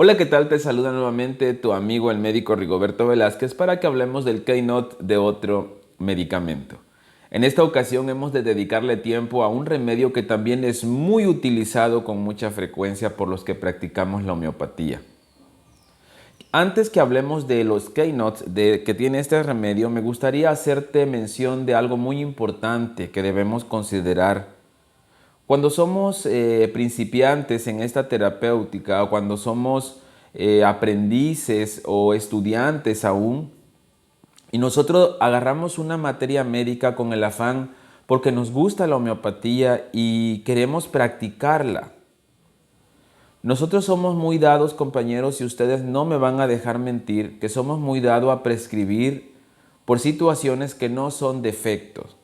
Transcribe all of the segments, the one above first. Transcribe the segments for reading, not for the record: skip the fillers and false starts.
Hola, ¿qué tal? Te saluda nuevamente tu amigo el médico Rigoberto Velázquez para que hablemos del keynote de otro medicamento. En esta ocasión hemos de dedicarle tiempo a un remedio que también es muy utilizado con mucha frecuencia por los que practicamos la homeopatía. Antes que hablemos de los keynotes que tiene este remedio, me gustaría hacerte mención de algo muy importante que debemos considerar cuando somos principiantes en esta terapéutica o cuando somos aprendices o estudiantes aún, y nosotros agarramos una materia médica con el afán porque nos gusta la homeopatía y queremos practicarla. Nosotros somos muy dados, compañeros, y ustedes no me van a dejar mentir, que somos muy dados a prescribir por situaciones que no son defectos.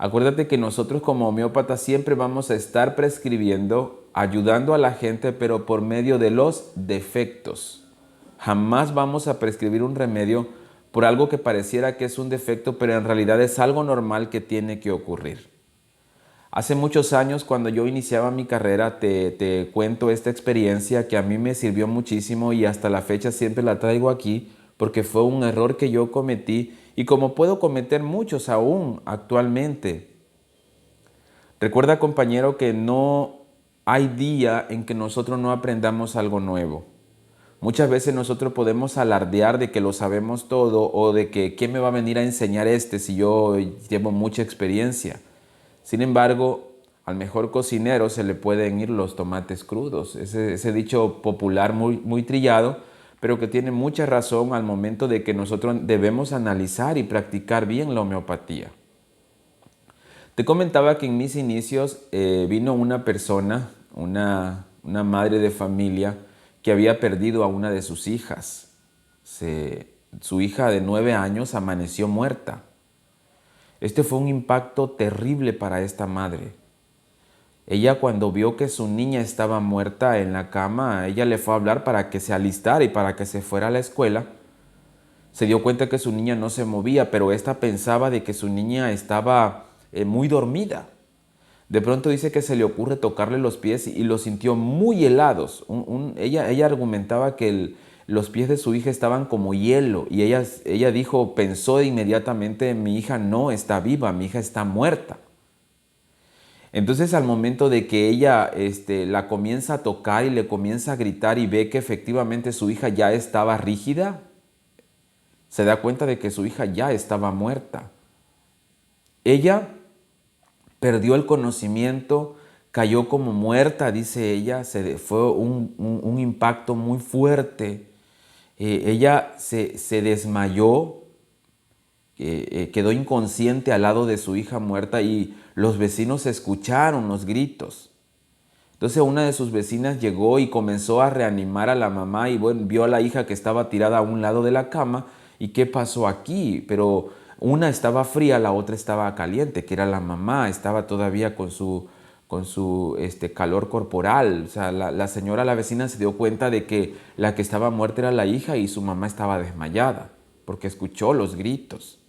Acuérdate que nosotros como homeópatas siempre vamos a estar prescribiendo, ayudando a la gente, pero por medio de los defectos. Jamás vamos a prescribir un remedio por algo que pareciera que es un defecto, pero en realidad es algo normal que tiene que ocurrir. Hace muchos años, cuando yo iniciaba mi carrera, te cuento esta experiencia que a mí me sirvió muchísimo y hasta la fecha siempre la traigo aquí porque fue un error que yo cometí y como puedo cometer muchos aún actualmente. Recuerda, compañero, que no hay día en que nosotros no aprendamos algo nuevo. Muchas veces nosotros podemos alardear de que lo sabemos todo o de que ¿quién me va a venir a enseñar si yo llevo mucha experiencia? Sin embargo, al mejor cocinero se le pueden ir los tomates crudos. Ese dicho popular muy trillado, pero que tiene mucha razón al momento de que nosotros debemos analizar y practicar bien la homeopatía. Te comentaba que en mis inicios vino una persona, una madre de familia, que había perdido a una de sus hijas. Su hija de 9 años amaneció muerta. Este fue un impacto terrible para esta madre. Ella cuando vio que su niña estaba muerta en la cama, ella le fue a hablar para que se alistara y para que se fuera a la escuela. Se dio cuenta que su niña no se movía, pero esta pensaba de que su niña estaba muy dormida. De pronto dice que se le ocurre tocarle los pies y los sintió muy helados. Ella argumentaba que los pies de su hija estaban como hielo y ella dijo, pensó inmediatamente, mi hija no está viva, mi hija está muerta. Entonces al momento de que ella la comienza a tocar y le comienza a gritar y ve que efectivamente su hija ya estaba rígida, se da cuenta de que su hija ya estaba muerta. Ella perdió el conocimiento, cayó como muerta, dice ella, fue un impacto muy fuerte. Ella se desmayó, quedó inconsciente al lado de su hija muerta y los vecinos escucharon los gritos. Entonces una de sus vecinas llegó y comenzó a reanimar a la mamá y bueno, vio a la hija que estaba tirada a un lado de la cama y qué pasó aquí, pero una estaba fría, la otra estaba caliente, que era la mamá, estaba todavía con su calor corporal. O sea, la señora, la vecina se dio cuenta de que la que estaba muerta era la hija y su mamá estaba desmayada porque escuchó los gritos.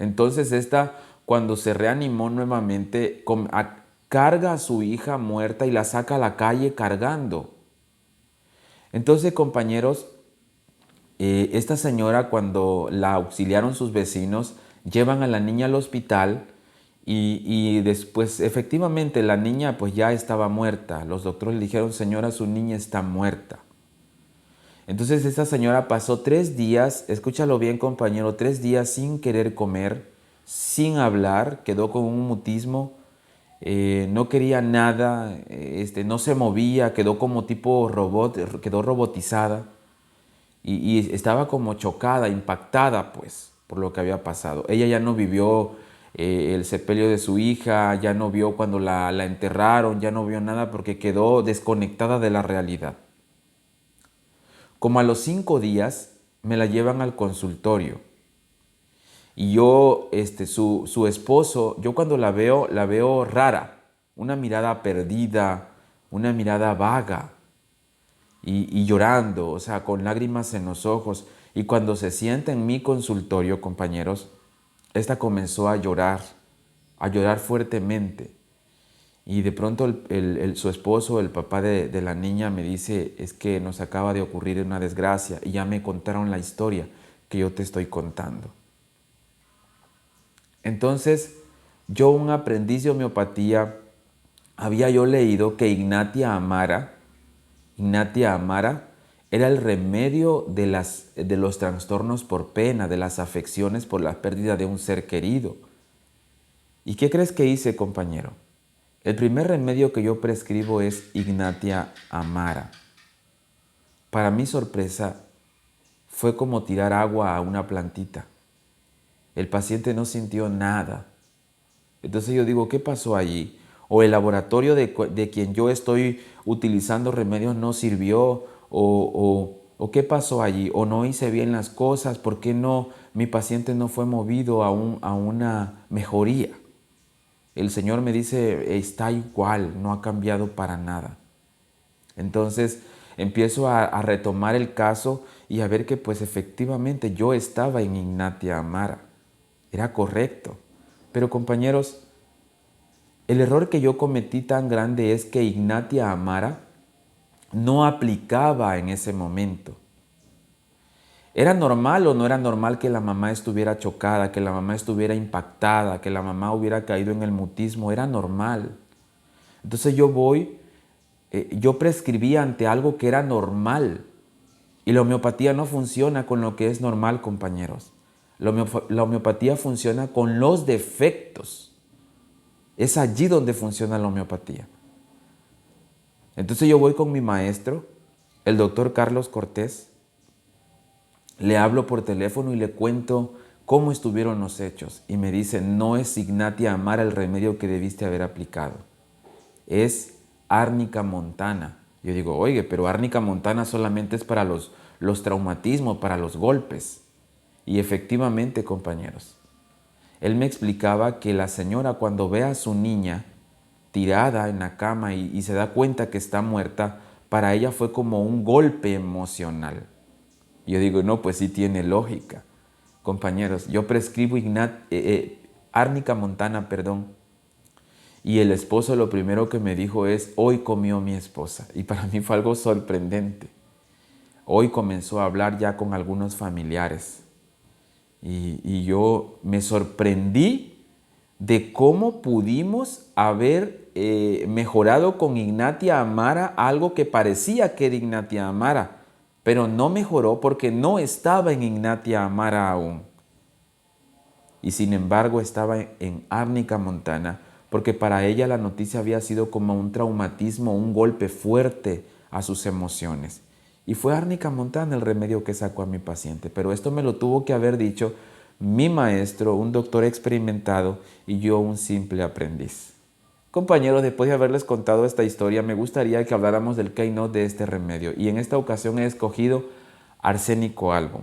Entonces esta, cuando se reanimó nuevamente, carga a su hija muerta y la saca a la calle cargando. Entonces, compañeros, esta señora, cuando la auxiliaron sus vecinos, llevan a la niña al hospital y después efectivamente la niña pues ya estaba muerta. Los doctores le dijeron, señora, su niña está muerta. Entonces esta señora pasó 3 días, escúchalo bien, compañero, 3 días sin querer comer, sin hablar, quedó con un mutismo, no quería nada, no se movía, quedó como tipo robot, quedó robotizada y estaba como chocada, impactada pues por lo que había pasado. Ella ya no vivió el sepelio de su hija, ya no vio cuando la enterraron, ya no vio nada porque quedó desconectada de la realidad. Como a los 5 días me la llevan al consultorio y yo, su esposo, yo cuando la veo rara, una mirada perdida, una mirada vaga y llorando, o sea, con lágrimas en los ojos. Y cuando se sienta en mi consultorio, compañeros, esta comenzó a llorar fuertemente. Y de pronto su esposo, el papá de la niña, me dice, es que nos acaba de ocurrir una desgracia y ya me contaron la historia que yo te estoy contando. Entonces, yo, un aprendiz de homeopatía, había yo leído que Ignatia Amara era el remedio de los trastornos por pena, de las afecciones por la pérdida de un ser querido. ¿Y qué crees que hice, compañero? El primer remedio que yo prescribo es Ignatia Amara. Para mi sorpresa, fue como tirar agua a una plantita. El paciente no sintió nada. Entonces yo digo, ¿qué pasó allí? O el laboratorio de quien yo estoy utilizando remedios no sirvió, o qué pasó allí, o no hice bien las cosas, ¿por qué no mi paciente no fue movido a una mejoría? El Señor me dice, está igual, no ha cambiado para nada. Entonces empiezo a retomar el caso y a ver que pues efectivamente yo estaba en Ignatia Amara. Era correcto. Pero compañeros, el error que yo cometí tan grande es que Ignatia Amara no aplicaba en ese momento. ¿Era normal o no era normal que la mamá estuviera chocada, que la mamá estuviera impactada, que la mamá hubiera caído en el mutismo? Era normal. Entonces yo prescribí ante algo que era normal. Y la homeopatía no funciona con lo que es normal, compañeros. La homeopatía funciona con los defectos. Es allí donde funciona la homeopatía. Entonces yo voy con mi maestro, el doctor Carlos Cortés, le hablo por teléfono y le cuento cómo estuvieron los hechos. Y me dice, no es Ignatia Amara el remedio que debiste haber aplicado. Es Árnica Montana. Yo digo, oye, pero Árnica Montana solamente es para los traumatismos, para los golpes. Y efectivamente, compañeros, él me explicaba que la señora cuando ve a su niña tirada en la cama y se da cuenta que está muerta, para ella fue como un golpe emocional. Yo digo, no, pues sí tiene lógica. Compañeros, yo prescribo Árnica Montana, y el esposo lo primero que me dijo es, hoy comió mi esposa. Y para mí fue algo sorprendente. Hoy comenzó a hablar ya con algunos familiares. Y yo me sorprendí de cómo pudimos haber mejorado con Ignatia Amara algo que parecía que era Ignatia Amara, pero no mejoró porque no estaba en Ignatia Amara aún. Y sin embargo estaba en Árnica Montana, porque para ella la noticia había sido como un traumatismo, un golpe fuerte a sus emociones. Y fue Árnica Montana el remedio que sacó a mi paciente. Pero esto me lo tuvo que haber dicho mi maestro, un doctor experimentado, y yo un simple aprendiz. Compañeros, después de haberles contado esta historia, me gustaría que habláramos del keynote de este remedio. Y en esta ocasión he escogido Arsénico Album.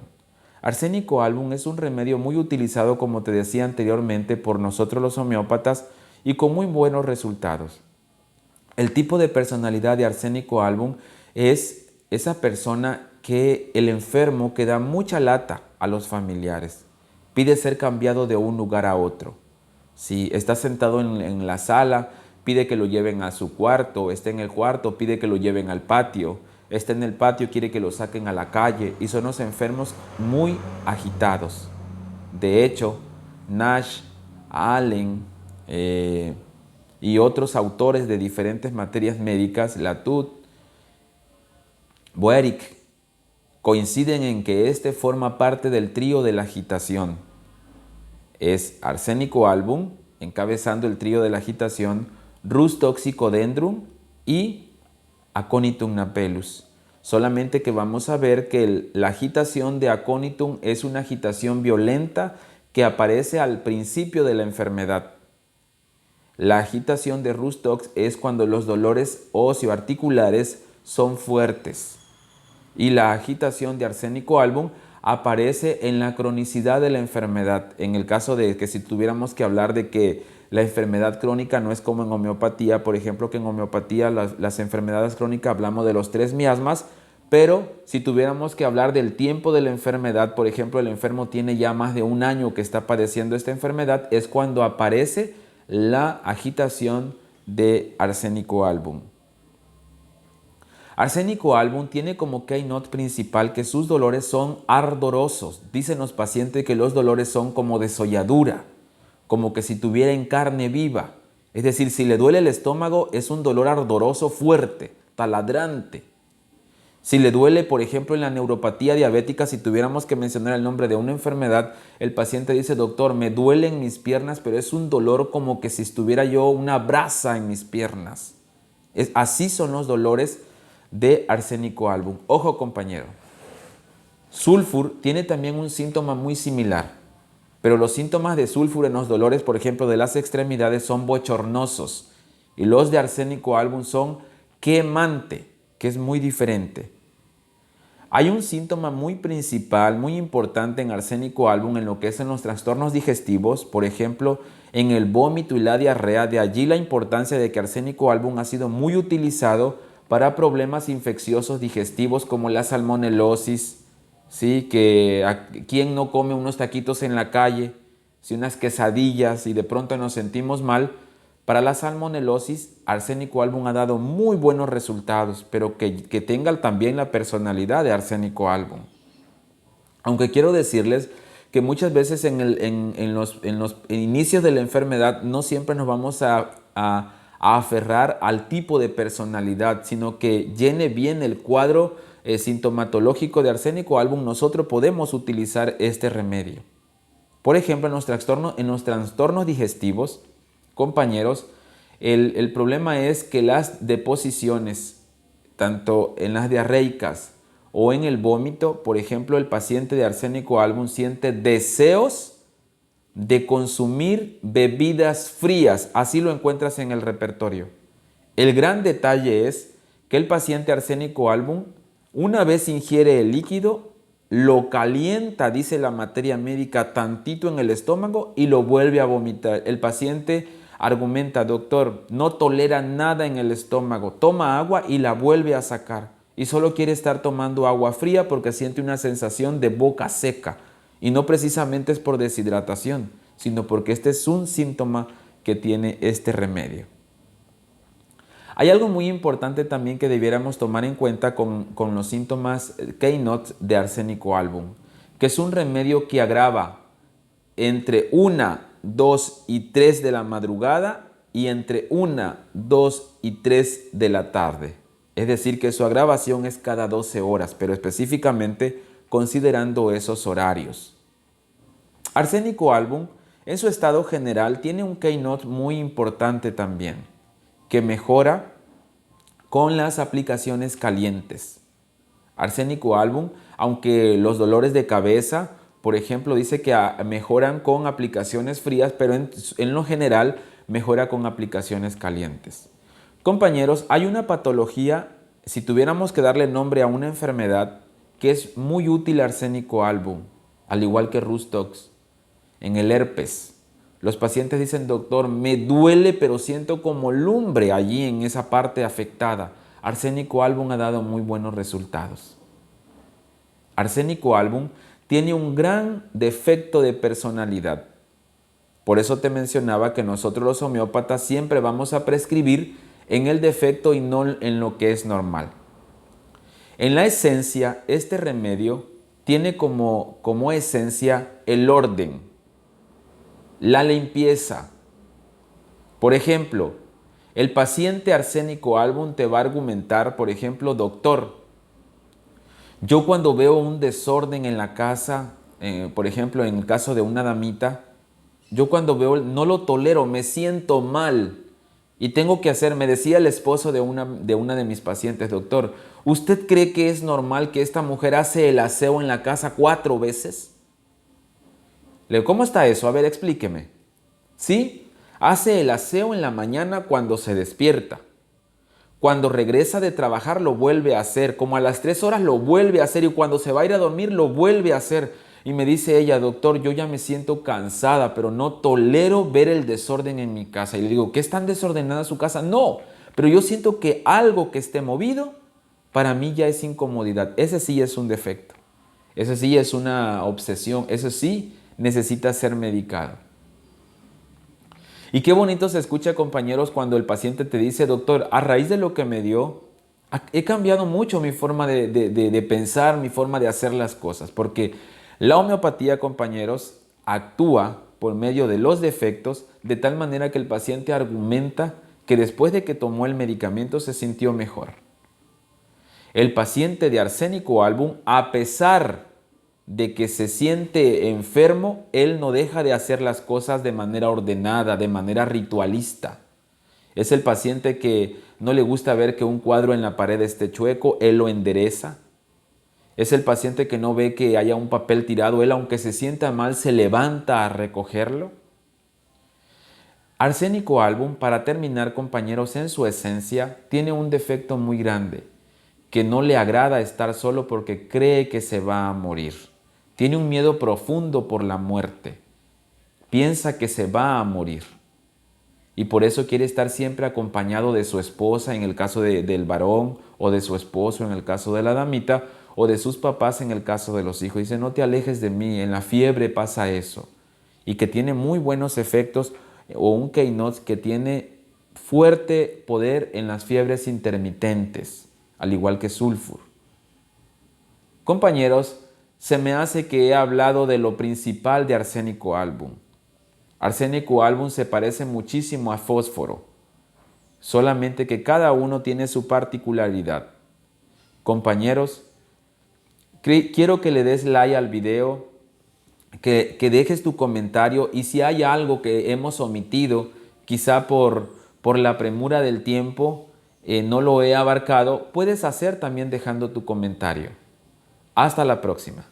Arsénico Album es un remedio muy utilizado, como te decía anteriormente, por nosotros los homeópatas y con muy buenos resultados. El tipo de personalidad de Arsénico Album es esa persona que el enfermo que da mucha lata a los familiares, pide ser cambiado de un lugar a otro. Si está sentado en la sala, pide que lo lleven a su cuarto, está en el cuarto, pide que lo lleven al patio, está en el patio, quiere que lo saquen a la calle, y son los enfermos muy agitados. De hecho, Nash, Allen y otros autores de diferentes materias médicas, Latour, Boerick, coinciden en que este forma parte del trío de la agitación. Es Arsénico Album, encabezando el trío de la agitación, Rhus toxicodendrum y Aconitum napellus. Solamente que vamos a ver que la agitación de Aconitum es una agitación violenta que aparece al principio de la enfermedad. La agitación de Rhus tox es cuando los dolores osteoarticulares son fuertes. Y la agitación de Arsénico Album aparece en la cronicidad de la enfermedad. En el caso de que si tuviéramos que hablar de que la enfermedad crónica no es como en homeopatía, por ejemplo, que en homeopatía las enfermedades crónicas hablamos de los 3 miasmas, pero si tuviéramos que hablar del tiempo de la enfermedad, por ejemplo, el enfermo tiene ya más de 1 año que está padeciendo esta enfermedad, es cuando aparece la agitación de Arsénico Album. Arsénico Album tiene como keynote principal que sus dolores son ardorosos. Dicen los pacientes que los dolores son como desolladura, como que si tuviera en carne viva. Es decir, si le duele el estómago es un dolor ardoroso fuerte, taladrante. Si le duele, por ejemplo, en la neuropatía diabética, si tuviéramos que mencionar el nombre de una enfermedad, el paciente dice, doctor, me duelen mis piernas, pero es un dolor como que si estuviera yo una brasa en mis piernas. Así son los dolores de Arsénico Album. Ojo, compañero. Sulfur tiene también un síntoma muy similar, pero los síntomas de sulfur en los dolores, por ejemplo, de las extremidades son bochornosos y los de Arsénico Album son quemante, que es muy diferente. Hay un síntoma muy principal, muy importante en Arsénico Album en lo que es en los trastornos digestivos, por ejemplo, en el vómito y la diarrea. De allí la importancia de que Arsénico Album ha sido muy utilizado para problemas infecciosos digestivos como la salmonelosis, ¿sí? Que quien no come unos taquitos en la calle, ¿sí? Unas quesadillas y de pronto nos sentimos mal. Para la salmonelosis, Arsénico Album ha dado muy buenos resultados, pero que tenga también la personalidad de Arsénico Album. Aunque quiero decirles que muchas veces en los inicios de la enfermedad no siempre nos vamos a aferrar al tipo de personalidad, sino que llene bien el cuadro sintomatológico de Arsénico Album, nosotros podemos utilizar este remedio. Por ejemplo, en los trastornos digestivos, compañeros, el problema es que las deposiciones, tanto en las diarreicas o en el vómito, por ejemplo, el paciente de Arsénico Album siente deseos de consumir bebidas frías, así lo encuentras en el repertorio. El gran detalle es que el paciente Arsénico Album, una vez ingiere el líquido, lo calienta, dice la materia médica, tantito en el estómago y lo vuelve a vomitar. El paciente argumenta, doctor, no tolera nada en el estómago, toma agua y la vuelve a sacar. Y solo quiere estar tomando agua fría porque siente una sensación de boca seca. Y no precisamente es por deshidratación, sino porque este es un síntoma que tiene este remedio. Hay algo muy importante también que debiéramos tomar en cuenta con los síntomas keynote de Arsénico Album, que es un remedio que agrava entre 1, 2 y 3 de la madrugada y entre 1, 2 y 3 de la tarde. Es decir, que su agravación es cada 12 horas, pero específicamente considerando esos horarios. Arsénico Album, en su estado general, tiene un keynote muy importante también, que mejora con las aplicaciones calientes. Arsénico Album, aunque los dolores de cabeza, por ejemplo, dice que mejoran con aplicaciones frías, pero en lo general mejora con aplicaciones calientes. Compañeros, hay una patología, si tuviéramos que darle nombre a una enfermedad, que es muy útil Arsénico Album, al igual que Rux-Tox, en el herpes. Los pacientes dicen, doctor, me duele, pero siento como lumbre allí en esa parte afectada. Arsénico Album ha dado muy buenos resultados. Arsénico Album tiene un gran defecto de personalidad. Por eso te mencionaba que nosotros los homeópatas siempre vamos a prescribir en el defecto y no en lo que es normal. En la esencia, este remedio tiene como esencia el orden, la limpieza. Por ejemplo, el paciente Arsénico Album te va a argumentar, por ejemplo, doctor, yo cuando veo un desorden en la casa, por ejemplo, en el caso de una damita, yo cuando veo, no lo tolero, me siento mal y tengo que hacer, me decía el esposo de una de mis pacientes, doctor, ¿usted cree que es normal que esta mujer hace el aseo en la casa 4 veces? Le digo, ¿cómo está eso? A ver, explíqueme. ¿Sí? Hace el aseo en la mañana cuando se despierta. Cuando regresa de trabajar lo vuelve a hacer. Como a las 3 horas lo vuelve a hacer. Y cuando se va a ir a dormir lo vuelve a hacer. Y me dice ella, doctor, yo ya me siento cansada, pero no tolero ver el desorden en mi casa. Y le digo, ¿qué es tan desordenada su casa? No, pero yo siento que algo que esté movido, para mí ya es incomodidad. Ese sí es un defecto. Ese sí es una obsesión. Ese sí necesita ser medicado. Y qué bonito se escucha, compañeros, cuando el paciente te dice, doctor, a raíz de lo que me dio, he cambiado mucho mi forma de pensar, mi forma de hacer las cosas, porque la homeopatía, compañeros, actúa por medio de los defectos de tal manera que el paciente argumenta que después de que tomó el medicamento se sintió mejor. El paciente de Arsénico Album, a pesar de que se siente enfermo, él no deja de hacer las cosas de manera ordenada, de manera ritualista. Es el paciente que no le gusta ver que un cuadro en la pared esté chueco, él lo endereza. Es el paciente que no ve que haya un papel tirado, él aunque se sienta mal se levanta a recogerlo. Arsénico Album, para terminar, compañeros, en su esencia, tiene un defecto muy grande, que no le agrada estar solo porque cree que se va a morir. Tiene un miedo profundo por la muerte. Piensa que se va a morir. Y por eso quiere estar siempre acompañado de su esposa en el caso del varón, o de su esposo en el caso de la damita, o de sus papás en el caso de los hijos. Dice, no te alejes de mí, en la fiebre pasa eso. Y que tiene muy buenos efectos, o un Keynote que tiene fuerte poder en las fiebres intermitentes, al igual que sulfur. Compañeros, se me hace que he hablado de lo principal de Arsénico Album. Arsénico Album se parece muchísimo a fósforo, solamente que cada uno tiene su particularidad. Compañeros, quiero que le des like al video, que dejes tu comentario y si hay algo que hemos omitido, quizá por la premura del tiempo, no lo he abarcado, puedes hacer también dejando tu comentario. Hasta la próxima.